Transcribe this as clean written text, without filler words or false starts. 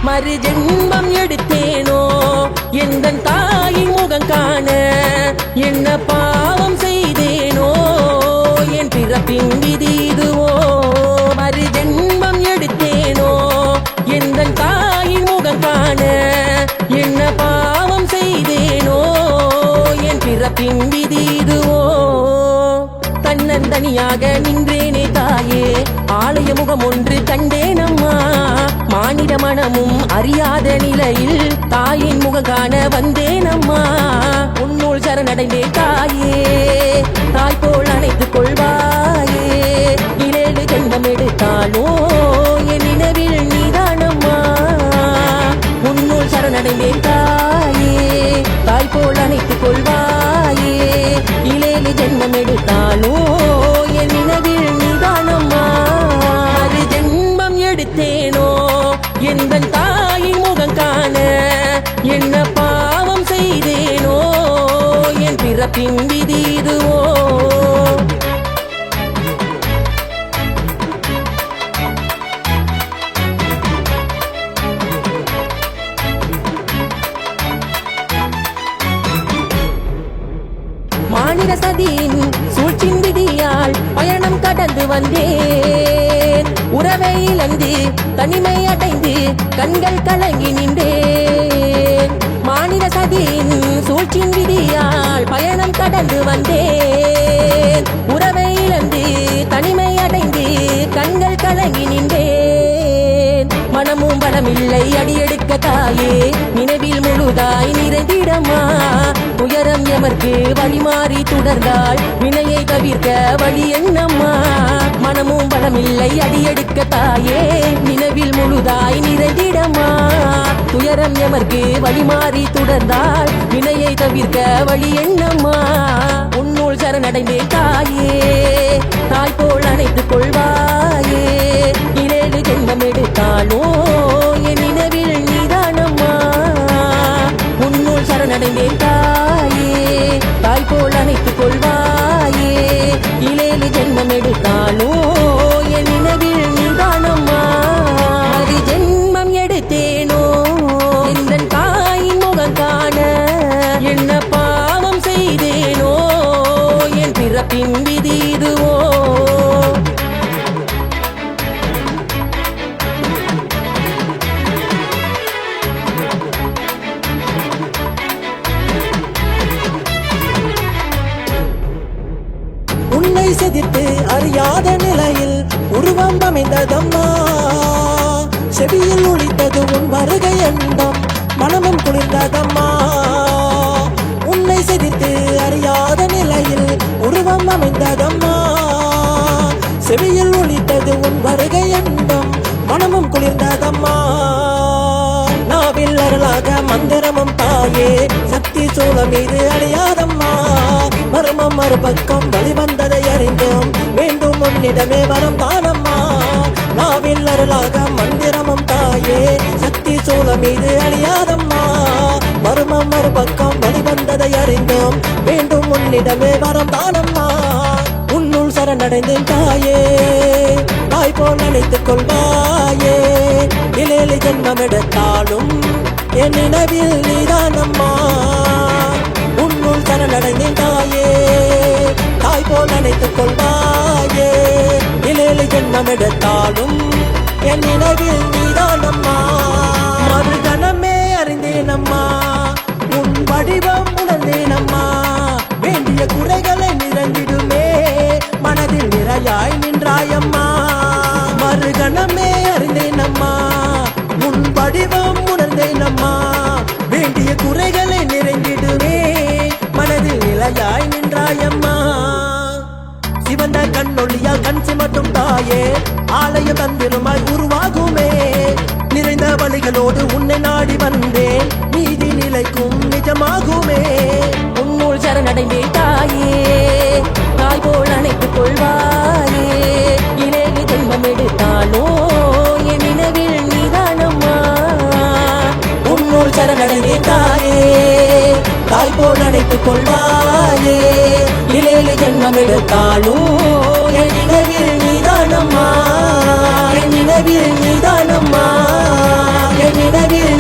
மறு ஜென்மம் எடுத்தேனோ எந்தன் தாயின் முகம் காண, என்ன பாவம் செய்தேனோ என் பிறப்பின் விதி இதுவோ. மறு ஜென்மம் எடுத்தேனோ எந்தன் தாயின் முகம் காண, என்ன பாவம் செய்தேனோ என் பிறப்பின் விதி இதுவோ. தன்னந்தனியாக நின்றேனே தாயே, ஆலய முகம் ஒன்று கண்டேனம்மா. மானிட மனமும் அறியாத நிலையில் தாயின் முகம் காண வந்தேனம்மா. உன்னுள் சரணடைந்தே தாயே, தாய் போல் அணைத்துக் கொள்வாயே. 7 ஜென்மம் எடுத்தாலோ என் நினைவில் நீதானம்மா. உன்னுள் சரணடைந்தே தாயே, தாய் போல் அணைத்துக் கொள்வாயே. 7 ஜென்மம் எடுத்தாலோ என் நினைவில் நீதானம்மா. அது ஜென்மம் எடுத்தேனோ எந்தன் தாயின் முகம் காண, என்ன பாவம் செய்தேனோ என் பிறப்பின் விதி இதுவோ. மாநில சதியின் சூழ்ச்சின் விதியால் பயணம் கடந்து வந்தேன். உறவை இழந்து தனிமை அடைந்து கண்கள் கலங்கி நின்றேன். மாநில சதியின் சூழ்ச்சின் விதியால் பயணம் கடந்து வந்தேன். உறவை இழந்து தனிமை அடைந்து கண்கள் கலங்கி நின்றேன். மனமும் பலமில்லை அடியெடுக்க தாயே, நினைவில் முழுதாய் நிறைந்திடமா. துயரம் எமர்க்கு வழி மாறி தொடர்ந்தால் வினையை தவிர்க்க வழி என்னம்மா. மனமும் பலமில்லை அடியெடுக்க தாயே, நினைவில் முழுதாய் நிறைந்திடமா. துயரம் எமர்க்கு வழி மாறி தொடர்ந்தால் வினையை தவிர்க்க வழி என்னம்மா. உன்னுள் சரணடைந்தே தாயே, தாய் போல் அணைத்துக் கொள்வாயே. 7 ஜென்மம் எடுத்தாலோ என் நினைவில் நீதானம்மா. உன்னுள் சரணடைந்தே தாயே, தாய் போல் அணைத்துக் கொள்வாயே. 7 ஜென்மம் எடுத்தாலோ என் நினைவில் நீதானம்மா. அது ஜென்மம் எடுத்தேனோ எந்தன் தாயின் முகம் காண, என்ன பாவம் செய்தேனோ என் பிறப்பின் விதி இதுவோ. உன்னை செதித்து அறியாத நிலையில் உருவம் அமைந்ததம்மா. செவியில் ஒளித்தது உன் வருகை எண்ணம், மனமும் குளிர்ந்ததம்மா. உன்னை செதித்து அறியாத நிலையில் உருவம் அமைந்ததம்மா. செவியில் ஒளித்தது உன் வருகை எண்ணம், மனமும் குளிர்ந்ததம்மா. நாவில் அருளாக மந்திரமும் தாயே, சக்தி சூழம் மீது அழியாதம்மா. மர்மம் மறுபக்கம் வழிவந்ததை அறிந்தோம், வேண்டும் உன்னிடமே வரம் தானம்மா. நாவில் அருளாக மந்திரமும் தாயே, சக்தி சூழம் மீது அழியாதம்மா. மர்மம் மறுபக்கம் வழிவந்ததை அறிந்தோம், வேண்டும் உன்னிடமே வரம் தானம்மா. உன்னுள் சரணடைந்தேன் தாயே, தாய் போல் அணைத்துக் கொள்வாயே. 7 ஜென்மம் எடுத்தாலும் என் நினைவில் நீதானம்மா. உன்னுள் சரணடைந்தேன் தாயே, தாய் போல் அணைத்துக் கொள்வாயே. 7 ஜென்மம் எடுத்தாலும் என் நினைவில் நீதானம்மா. மறு கணமே அறிந்தேனம்மா, உன் வடிவம் உணர்ந்தேனம்மா. வேண்டிய குறைகளை நிறைந்திடுமே, மனதில் நிறையாய் நின்றாயம்மா. மறு கணமே அறிந்தேனம்மா, உன் வடிவம் உணர்ந்தேனம்மா. வேண்டிய குறைகளை நிறைந்திடுமே, மனதில் நிலையாய் நின்றாயம்மா. சிவந்த கண்ணொழியால் கண் சிமட்டும் தாயே, ஆலய தந்திரமாய் உருவாகுமே. நிறைந்த வழிகளோடு உன்னை நாடி வந்தேன், நீதி நிலைக்கும் நிஜமாகுமே. உன்னுள் சரணடைந்தே தாயே, தாய் போல் அணைத்துக் கொள்வாயே. 7 ஜென்மம் எடுத்தாலோ என் நினைவில் நீதானம்மா. உன்னுள் சரணடைந்தே தாயே, தாய் போல் அணைத்துக் கொள்வாயே. 7 ஜென்மம் எடுத்தாலும் என் நினைவில் நீதானம்மா, என் நினைவில் நீதானம்மா, என் நினைவில்